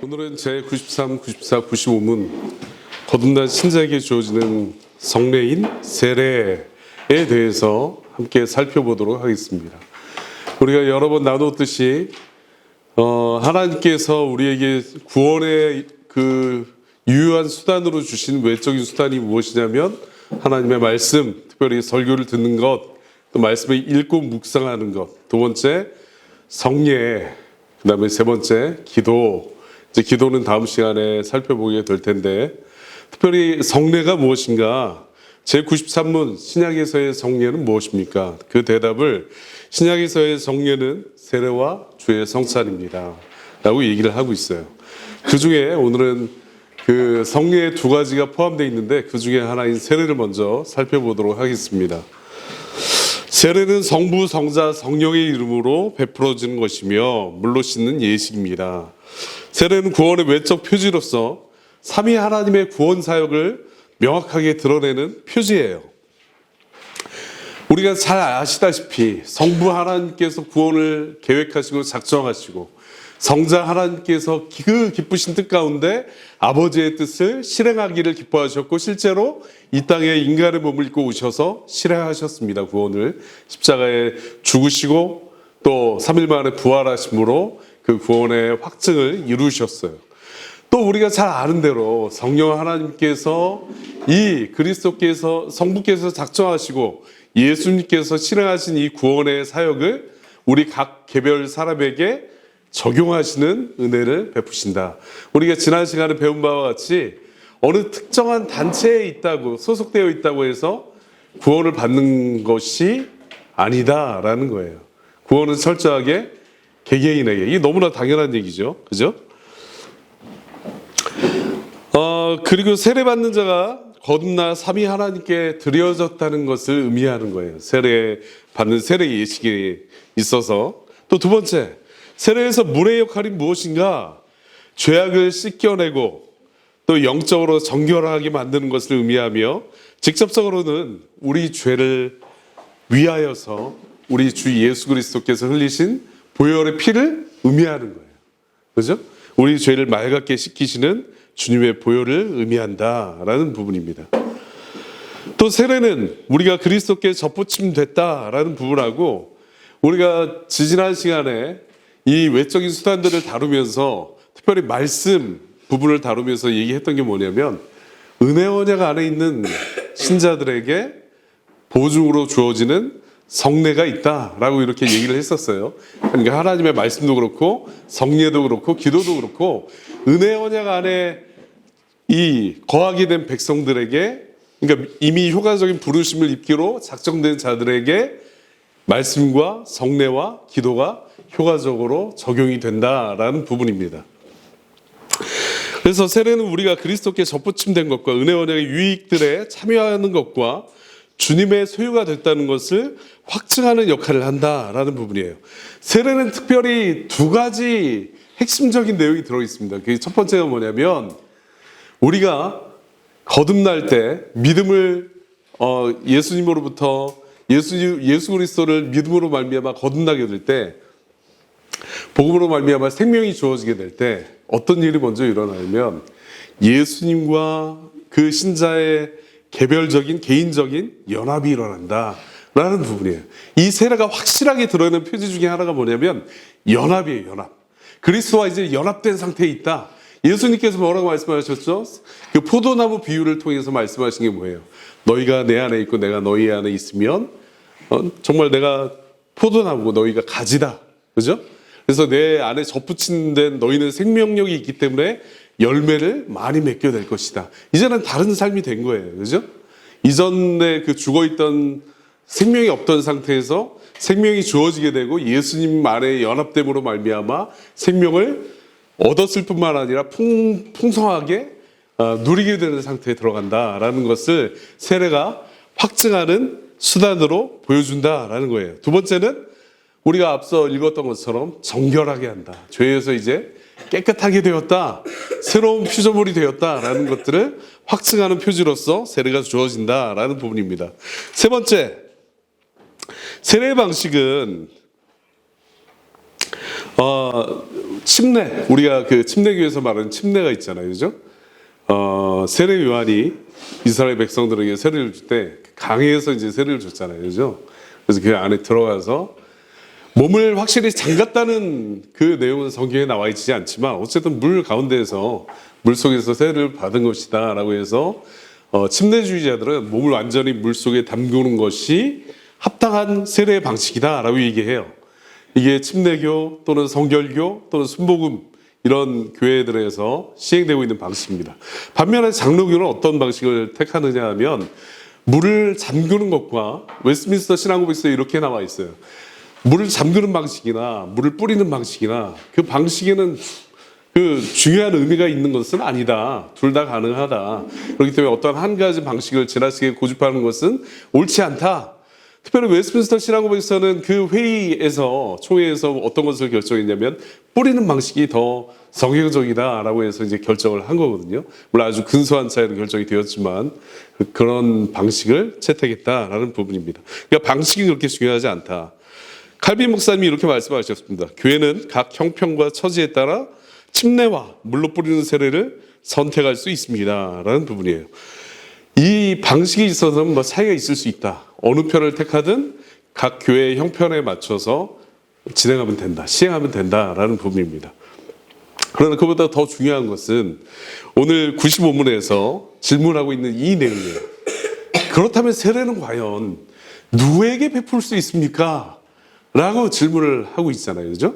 오늘은 제93, 94, 95문 거듭난 신자에게 주어지는 성례인 세례에 대해서 함께 살펴보도록 하겠습니다. 우리가 여러 번 나눴듯이 하나님께서 우리에게 구원의 그 유효한 수단으로 주신 외적인 수단이 무엇이냐면 하나님의 말씀, 특별히 설교를 듣는 것, 또 말씀을 읽고 묵상하는 것, 두 번째 성례, 그 다음에 세 번째 기도. 이제 기도는 다음 시간에 살펴보게 될 텐데, 특별히 성례가 무엇인가? 제93문 신약에서의 성례는 무엇입니까? 그 대답을 신약에서의 성례는 세례와 주의 성찬입니다 라고 얘기를 하고 있어요. 그 중에 오늘은 그 성례의 두 가지가 포함되어 있는데 그 중에 하나인 세례를 먼저 살펴보도록 하겠습니다. 세례는 성부, 성자, 성령의 이름으로 베풀어지는 것이며 물로 씻는 예식입니다. 세례는 구원의 외적 표지로서 삼위 하나님의 구원 사역을 명확하게 드러내는 표지예요. 우리가 잘 아시다시피 성부 하나님께서 구원을 계획하시고 작정하시고 성자 하나님께서 그 기쁘신 뜻 가운데 아버지의 뜻을 실행하기를 기뻐하셨고 실제로 이 땅에 인간의 몸을 입고 오셔서 실행하셨습니다. 구원을 십자가에 죽으시고 또 3일 만에 부활하심으로 그 구원의 확증을 이루셨어요. 또 우리가 잘 아는 대로 성령 하나님께서 이 그리스도께서 성부께서 작정하시고 예수님께서 실행하신 이 구원의 사역을 우리 각 개별 사람에게 적용하시는 은혜를 베푸신다. 우리가 지난 시간에 배운 바와 같이 어느 특정한 단체에 있다고 소속되어 있다고 해서 구원을 받는 것이 아니다라는 거예요. 구원은 철저하게 개개인에게. 이게 너무나 당연한 얘기죠. 그죠? 그리고 세례받는 자가 거듭나 삼위 하나님께 드려졌다는 것을 의미하는 거예요. 세례받는 세례 예식에 있어서. 또 두 번째, 세례에서 물의 역할이 무엇인가? 죄악을 씻겨내고 또 영적으로 정결하게 만드는 것을 의미하며 직접적으로는 우리 죄를 위하여서 우리 주 예수 그리스도께서 흘리신 보혈의 피를 의미하는 거예요. 그죠? 우리 죄를 맑게 씻기시는 주님의 보혈을 의미한다라는 부분입니다. 또 세례는 우리가 그리스도께 접붙임됐다라는 부분하고 우리가 지지난 시간에 이 외적인 수단들을 다루면서 특별히 말씀 부분을 다루면서 얘기했던 게 뭐냐면 은혜 언약 안에 있는 신자들에게 보증으로 주어지는 성례가 있다라고 이렇게 얘기를 했었어요. 그러니까 하나님의 말씀도 그렇고 성례도 그렇고 기도도 그렇고 은혜 언약 안에 이 거하게 된 백성들에게 그러니까 이미 효과적인 부르심을 입기로 작정된 자들에게 말씀과 성례와 기도가 효과적으로 적용이 된다라는 부분입니다. 그래서 세례는 우리가 그리스도께 접붙임된 것과 은혜 언약의 유익들에 참여하는 것과 주님의 소유가 됐다는 것을 확증하는 역할을 한다라는 부분이에요. 세례는 특별히 두 가지 핵심적인 내용이 들어있습니다. 그 첫 번째가 뭐냐면 우리가 거듭날 때 믿음을 예수님으로부터 예수 그리스도를 믿음으로 말미암아 거듭나게 될 때 복음으로 말미암아 생명이 주어지게 될 때 어떤 일이 먼저 일어나냐면 예수님과 그 신자의 개별적인 개인적인 연합이 일어난다라는 부분이에요. 이 세례가 확실하게 드러내는 표지 중에 하나가 뭐냐면 연합이에요. 연합. 그리스도와 이제 연합된 상태에 있다. 예수님께서 뭐라고 말씀하셨죠? 그 포도나무 비유를 통해서 말씀하신 게 뭐예요? 너희가 내 안에 있고 내가 너희 안에 있으면 정말 내가 포도나무고 너희가 가지다. 그죠? 그래서 내 안에 접붙인 너희는 생명력이 있기 때문에 열매를 많이 맺게 될 것이다. 이제는 다른 삶이 된 거예요. 그죠? 이전에 그 죽어있던 생명이 없던 상태에서 생명이 주어지게 되고 예수님 안에 연합됨으로 말미암아 생명을 얻었을 뿐만 아니라 풍성하게 누리게 되는 상태에 들어간다라는 것을 세례가 확증하는 수단으로 보여준다라는 거예요. 두 번째는 우리가 앞서 읽었던 것처럼 정결하게 한다. 죄에서 이제 깨끗하게 되었다. 새로운 피조물이 되었다라는 것들을 확증하는 표지로서 세례가 주어진다라는 부분입니다. 세 번째, 세례 방식은 침례, 우리가 그 침례교에서 말하는 침례가 있잖아요, 그죠? 세례 요한이 이스라엘 백성들에게 세례를 줄 때 강에서 이제 세례를 줬잖아요, 그죠? 그래서 그 안에 들어가서 몸을 확실히 잠갔다는 그 내용은 성경에 나와 있지 않지만 어쨌든 물 가운데에서 물 속에서 세례를 받은 것이다라고 해서 침례주의자들은 몸을 완전히 물 속에 담그는 것이 합당한 세례의 방식이다라고 얘기해요. 이게 침례교 또는 성결교 또는 순복음 이런 교회들에서 시행되고 있는 방식입니다. 반면에 장로교는 어떤 방식을 택하느냐 하면 물을 잠그는 것과 웨스트민스터 신앙고백서에 이렇게 나와 있어요. 물을 잠그는 방식이나 물을 뿌리는 방식이나 그 방식에는 그 중요한 의미가 있는 것은 아니다. 둘 다 가능하다. 그렇기 때문에 어떤 한 가지 방식을 지나치게 고집하는 것은 옳지 않다. 특별히 웨스트민스터 신앙고백서는 그 회의에서 총회에서 어떤 것을 결정했냐면 뿌리는 방식이 더 성경적이다라고 해서 이제 결정을 한 거거든요. 물론 아주 근소한 차이로 결정이 되었지만 그런 방식을 채택했다라는 부분입니다. 그러니까 방식이 그렇게 중요하지 않다. 칼빈 목사님이 이렇게 말씀하셨습니다. 교회는 각 형편과 처지에 따라 침례와 물로 뿌리는 세례를 선택할 수 있습니다. 라는 부분이에요. 이 방식에 있어서는 뭐 차이가 있을 수 있다. 어느 편을 택하든 각 교회의 형편에 맞춰서 진행하면 된다. 시행하면 된다라는 부분입니다. 그러나 그보다 더 중요한 것은 오늘 95문에서 질문하고 있는 이 내용이에요. 그렇다면 세례는 과연 누구에게 베풀 수 있습니까? 라고 질문을 하고 있잖아요. 그죠?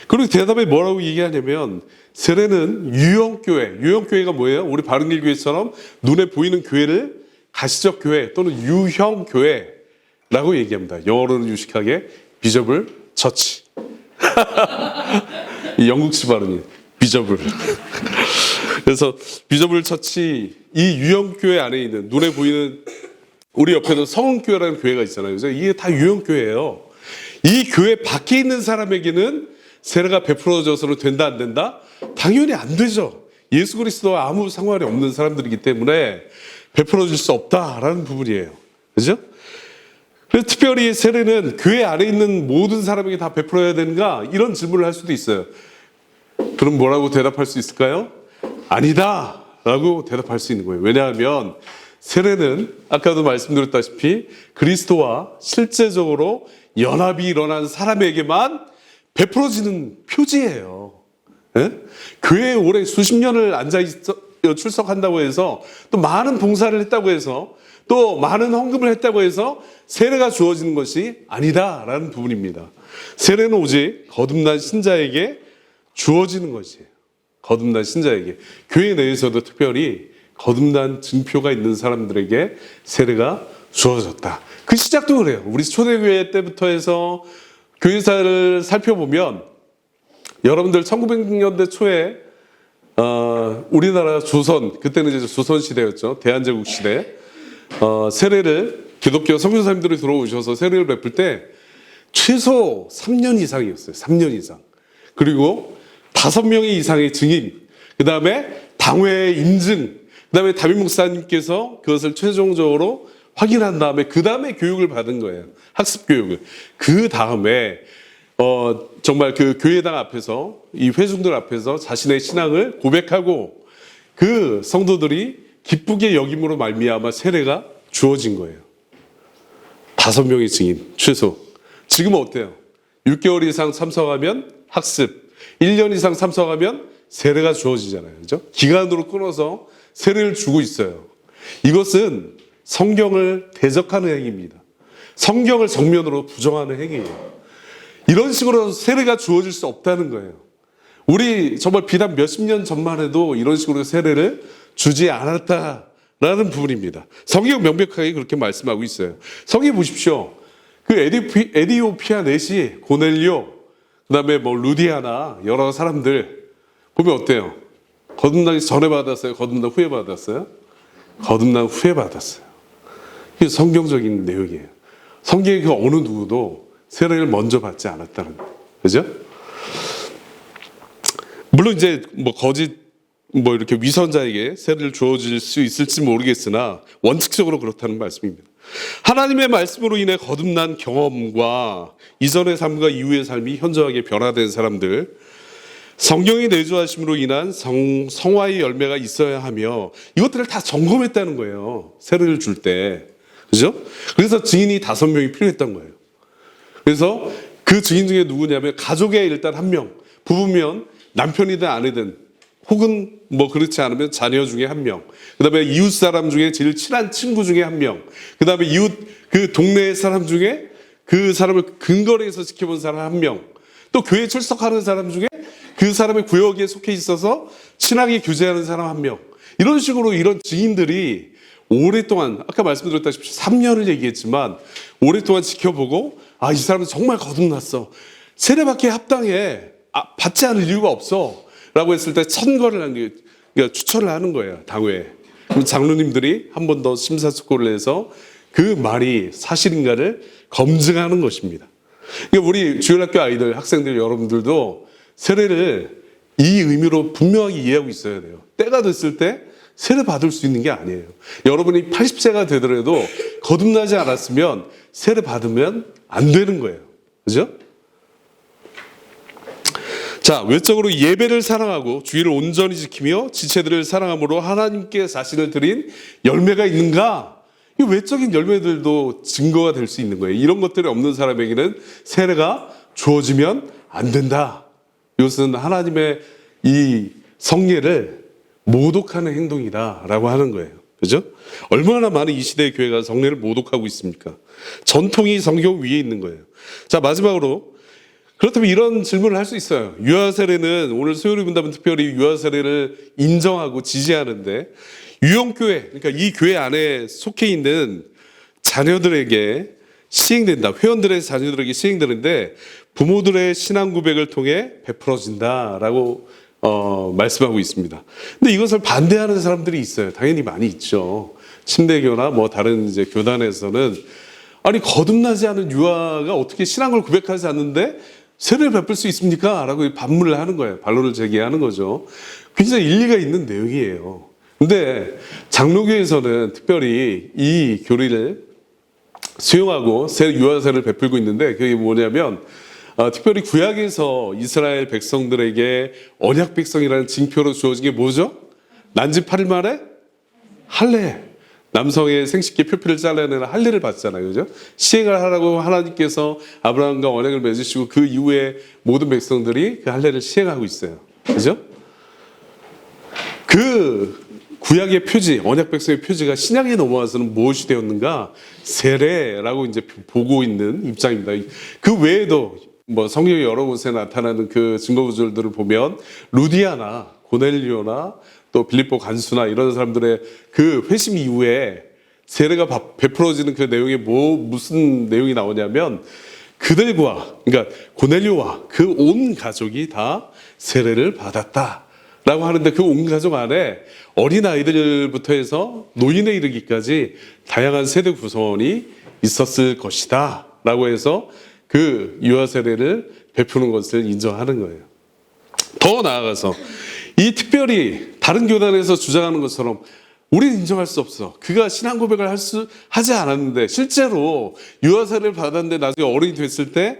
그리고 대답에 뭐라고 얘기하냐면 세례는 유형교회가 뭐예요? 우리 바른길교회처럼 눈에 보이는 교회를 가시적 교회 또는 유형교회라고 얘기합니다. 영어로는 유식하게 비저블 처치. 영국식 발음이 비저블. 그래서 비저블 처치 이 유형교회 안에 있는 눈에 보이는 우리 옆에도 성원교회라는 교회가 있잖아요. 그래서 이게 다 유형교회예요. 이 교회 밖에 있는 사람에게는 세례가 베풀어져서는 된다 안 된다? 당연히 안 되죠. 예수 그리스도와 아무 상관이 없는 사람들이기 때문에 베풀어질 수 없다라는 부분이에요. 그죠? 그래서 특별히 세례는 교회 안에 있는 모든 사람에게 다 베풀어야 되는가? 이런 질문을 할 수도 있어요. 그럼 뭐라고 대답할 수 있을까요? 아니다 라고 대답할 수 있는 거예요. 왜냐하면 세례는 아까도 말씀드렸다시피 그리스도와 실제적으로 연합이 일어난 사람에게만 베풀어지는 표지예요. 예? 교회에 오래 수십 년을 출석한다고 해서 또 많은 봉사를 했다고 해서 또 많은 헌금을 했다고 해서 세례가 주어지는 것이 아니다라는 부분입니다. 세례는 오직 거듭난 신자에게 주어지는 것이에요. 거듭난 신자에게. 교회 내에서도 특별히 거듭난 증표가 있는 사람들에게 세례가 주어졌다. 그 시작도 그래요. 우리 초대교회 때부터 해서 교회사를 살펴보면 여러분들 1900년대 초에 우리나라 조선, 그때는 이제 조선시대였죠. 대한제국 시대. 세례를 기독교 선교사님들이 들어오셔서 세례를 베풀 때 최소 3년 이상이었어요. 3년 이상. 그리고 5명의 이상의 증인, 그 다음에 당회의 인증, 그 다음에 담임 목사님께서 그것을 최종적으로 확인한 다음에 그 다음에 교육을 받은 거예요. 학습 교육을. 그 다음에 정말 그 교회당 앞에서 이 회중들 앞에서 자신의 신앙을 고백하고 그 성도들이 기쁘게 여김으로 말미암아 세례가 주어진 거예요. 5명의 증인 최소. 지금은 어때요? 6개월 이상 참석하면 학습, 1년 이상 참석하면 세례가 주어지잖아요. 그죠? 기간으로 끊어서 세례를 주고 있어요. 이것은 성경을 대적하는 행위입니다. 성경을 정면으로 부정하는 행위예요. 이런 식으로 세례가 주어질 수 없다는 거예요. 우리 정말 비단 몇십 년 전만 해도 이런 식으로 세례를 주지 않았다라는 부분입니다. 성경 명백하게 그렇게 말씀하고 있어요. 성경 보십시오. 그 에디오피아 넷이 고넬료, 그 다음에 뭐 루디아나 여러 사람들 보면 어때요? 거듭나기 전에 받았어요? 거듭난 후에 받았어요? 거듭난 후에 받았어요. 이게 성경적인 내용이에요. 성경의 그 어느 누구도 세례를 먼저 받지 않았다는 거예요. 그죠? 물론 이제 뭐 거짓 뭐 이렇게 위선자에게 세례를 주어질 수 있을지 모르겠으나 원칙적으로 그렇다는 말씀입니다. 하나님의 말씀으로 인해 거듭난 경험과 이전의 삶과 이후의 삶이 현저하게 변화된 사람들, 성경이 내주하심으로 인한 성화의 열매가 있어야 하며 이것들을 다 점검했다는 거예요. 세례를 줄 때. 그죠? 그래서 증인이 5명이 필요했던 거예요. 그래서 그 증인 중에 누구냐면 가족의 일단 1명, 부부면 남편이든 아내든 혹은 뭐 그렇지 않으면 자녀 중에 1명, 그 다음에 이웃 사람 중에 제일 친한 친구 중에 1명, 그 다음에 이웃 그 동네 사람 중에 그 사람을 근거리에서 지켜본 사람 1명, 또 교회 출석하는 사람 중에 그 사람의 구역에 속해 있어서 친하게 교제하는 사람 1명, 이런 식으로 이런 증인들이 오랫동안, 아까 말씀드렸다시피 3년을 얘기했지만 오랫동안 지켜보고, 아, 이 사람은 정말 거듭났어, 세례받기에 합당해, 받지 않을 이유가 없어 라고 했을 때 선거를 한 게, 그러니까 추천을 하는 거예요, 당회에. 그럼 장로님들이 한 번 더 심사숙고를 해서 그 말이 사실인가를 검증하는 것입니다. 그러니까 우리 주일학교 아이들, 학생들 여러분들도 세례를 이 의미로 분명하게 이해하고 있어야 돼요. 때가 됐을 때 세례 받을 수 있는 게 아니에요. 여러분이 80세가 되더라도 거듭나지 않았으면 세례 받으면 안 되는 거예요. 그죠? 자, 외적으로 예배를 사랑하고 주의를 온전히 지키며 지체들을 사랑함으로 하나님께 자신을 드린 열매가 있는가? 이 외적인 열매들도 증거가 될 수 있는 거예요. 이런 것들이 없는 사람에게는 세례가 주어지면 안 된다. 이것은 하나님의 이 성례를 모독하는 행동이다라고 하는 거예요. 그죠? 얼마나 많은 이 시대의 교회가 성례를 모독하고 있습니까? 전통이 성경 위에 있는 거예요. 자, 마지막으로, 그렇다면 이런 질문을 할 수 있어요. 유아세례는, 오늘 소요리 분담은 특별히 유아세례를 인정하고 지지하는데, 유형교회, 그러니까 이 교회 안에 속해 있는 자녀들에게 시행된다. 회원들의 자녀들에게 시행되는데 부모들의 신앙 고백을 통해 베풀어진다라고 말씀하고 있습니다. 근데 이것을 반대하는 사람들이 있어요. 당연히 많이 있죠. 침대교나 뭐 다른 이제 교단에서는, 아니, 거듭나지 않은 유아가 어떻게 신앙을 고백하지 않는데 세례를 베풀 수 있습니까? 라고 반문을 하는 거예요. 반론을 제기하는 거죠. 굉장히 일리가 있는 내용이에요. 근데 장로교에서는 특별히 이 교리를 수용하고 유아세례를 베풀고 있는데, 그게 뭐냐면 특별히 구약에서 이스라엘 백성들에게 언약 백성이라는 징표로 주어진 게 뭐죠? 난지 8일 만에 할례, 남성의 생식기 표피를 잘라내는 할례를 받잖아요. 그죠? 시행을 하라고 하나님께서 아브라함과 언약을 맺으시고 그 이후에 모든 백성들이 그 할례를 시행하고 있어요. 그죠? 그 구약의 표지, 언약 백성의 표지가 신약에 넘어와서는 무엇이 되었는가? 세례라고 이제 보고 있는 입장입니다. 그 외에도 뭐 성경의 여러 곳에 나타나는 그 증거 구절들을 보면 루디아나 고넬료나 또 빌립보 간수나 이런 사람들의 그 회심 이후에 세례가 베풀어지는 그 내용에 무슨 내용이 나오냐면, 그들과, 그러니까 고넬료와 그 온 가족이 다 세례를 받았다 라고 하는데, 그 온 가족 안에 어린아이들부터 해서 노인에 이르기까지 다양한 세대 구성원이 있었을 것이다 라고 해서 그 유아 세례를 베푸는 것을 인정하는 거예요. 더 나아가서 이 특별히 다른 교단에서 주장하는 것처럼 우리는 인정할 수 없어, 그가 신앙 고백을 하지 않았는데 실제로 유아 세례를 받았는데 나중에 어른이 됐을 때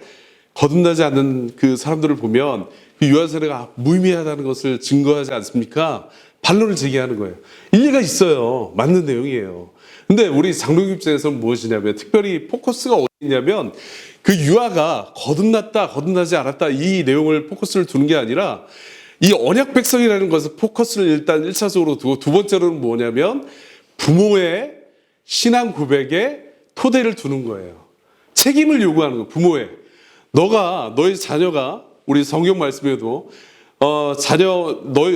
거듭나지 않는 그 사람들을 보면 그 유아 세례가 무의미하다는 것을 증거하지 않습니까? 반론을 제기하는 거예요. 일리가 있어요. 맞는 내용이에요. 근데 우리 장로교 입장에서는 무엇이냐면, 특별히 포커스가 어디 있냐면, 그 유아가 거듭났다, 거듭나지 않았다, 이 내용을 포커스를 두는 게 아니라 이 언약 백성이라는 것을 포커스를 일단 1차적으로 두고, 두 번째로는 뭐냐면 부모의 신앙 고백에 토대를 두는 거예요. 책임을 요구하는 거예요. 부모의. 너의 자녀가, 우리 성경 말씀에도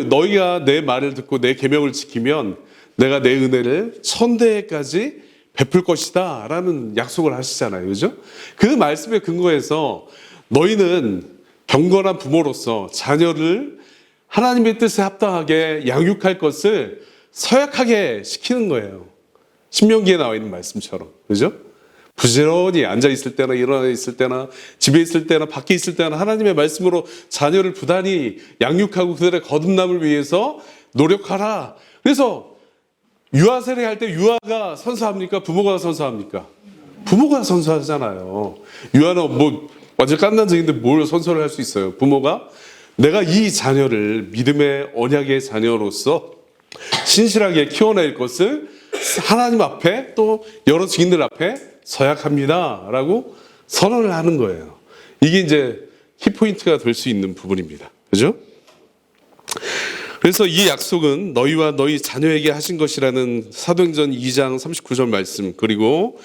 너희가 내 말을 듣고 내 계명을 지키면 내가 내 은혜를 천대까지 베풀 것이다 라는 약속을 하시잖아요. 그죠? 그 말씀에 근거해서 너희는 경건한 부모로서 자녀를 하나님의 뜻에 합당하게 양육할 것을 서약하게 시키는 거예요. 신명기에 나와 있는 말씀처럼. 그죠? 부지런히 앉아있을 때나 일어나 있을 때나 집에 있을 때나 밖에 있을 때나 하나님의 말씀으로 자녀를 부단히 양육하고 그들의 거듭남을 위해서 노력하라. 그래서 유아 세례할 때 유아가 선서합니까? 부모가 선서합니까? 부모가 선서하잖아요. 유아는 뭐 완전 깐난쟁인데 뭘 선서를 할 수 있어요? 부모가 내가 이 자녀를 믿음의 언약의 자녀로서 신실하게 키워낼 것을 하나님 앞에 또 여러 증인들 앞에 서약합니다 라고 선언을 하는 거예요. 이게 이제 키포인트가 될 수 있는 부분입니다. 그죠? 그래서 이 약속은 너희와 너희 자녀에게 하신 것이라는 사도행전 2장 39절 말씀, 그리고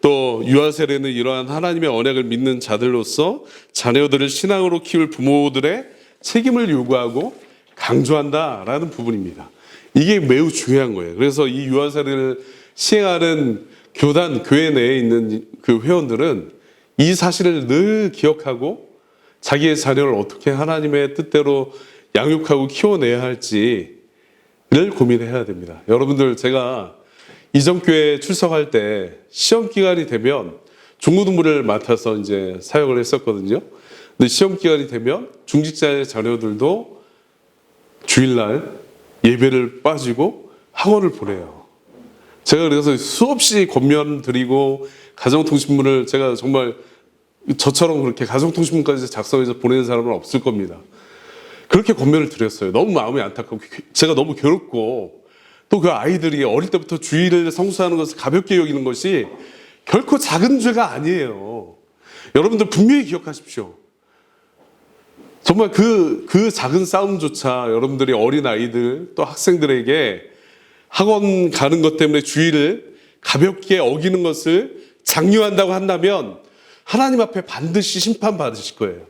또 유아 세례는 이러한 하나님의 언약을 믿는 자들로서 자녀들을 신앙으로 키울 부모들의 책임을 요구하고 강조한다라는 부분입니다. 이게 매우 중요한 거예요. 그래서 이 유아 세례를 시행하는 교단, 교회 내에 있는 그 회원들은 이 사실을 늘 기억하고 자기의 자녀를 어떻게 하나님의 뜻대로 양육하고 키워내야 할지를 고민해야 됩니다. 여러분들, 제가 이전 교회에 출석할 때 시험 기간이 되면 중고등부를 맡아서 이제 사역을 했었거든요. 근데 시험 기간이 되면 중직자의 자녀들도 주일날 예배를 빠지고 학원을 보내요. 제가 그래서 수없이 권면 드리고 가정통신문을 제가 정말 저처럼 그렇게 가정통신문까지 작성해서 보내는 사람은 없을 겁니다. 그렇게 권면을 드렸어요. 너무 마음이 안타깝고 제가 너무 괴롭고 또 그 아이들이 어릴 때부터 주일을 성수하는 것을 가볍게 여기는 것이 결코 작은 죄가 아니에요. 여러분들 분명히 기억하십시오. 정말 그 작은 싸움조차 여러분들이 어린 아이들 또 학생들에게 학원 가는 것 때문에 주일을 가볍게 어기는 것을 장려한다고 한다면 하나님 앞에 반드시 심판받으실 거예요.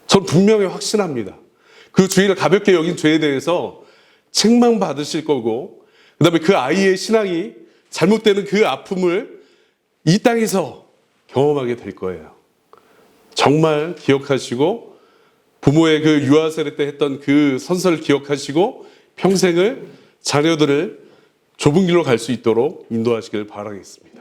저는 분명히 확신합니다. 그 주일을 가볍게 여긴 죄에 대해서 책망받으실 거고, 그 다음에 그 아이의 신앙이 잘못되는 그 아픔을 이 땅에서 경험하게 될 거예요. 정말 기억하시고 부모의 그 유아 세례 때 했던 그 선서를 기억하시고 평생을 자녀들을 좁은 길로 갈 수 있도록 인도하시길 바라겠습니다.